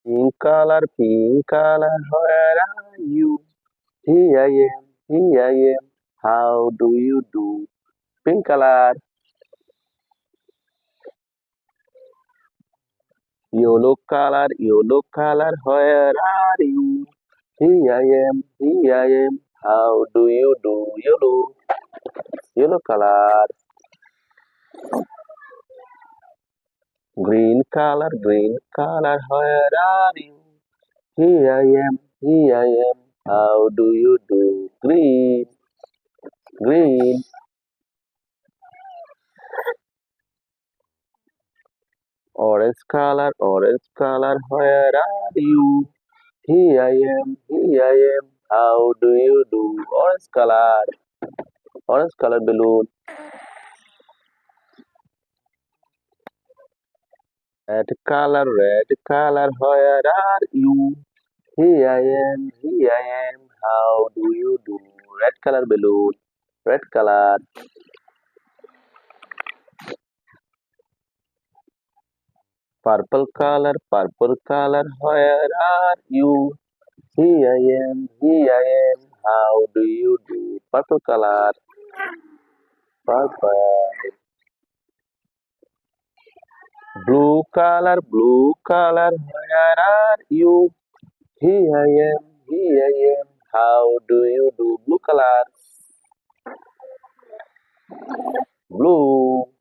pink color, where are you? Here I am, here I am. How do you do? Pink color, yellow color, where are you? Here I am, here I am. How do you do? Yellow color, green color, where are you? Here I am, here I am. How do you do? Green, orange color, where are you? Here I am, here I am. How do you do? Orange color balloon. Red color, where are you? Here I am, here I am. How do you do? Red color balloon. Red color. Purple color, where are you? Here I am, here I am. How do you do? Purple color. Purple. Blue color, where are you? Here I am, here I am. How do you do? Blue color. Blue.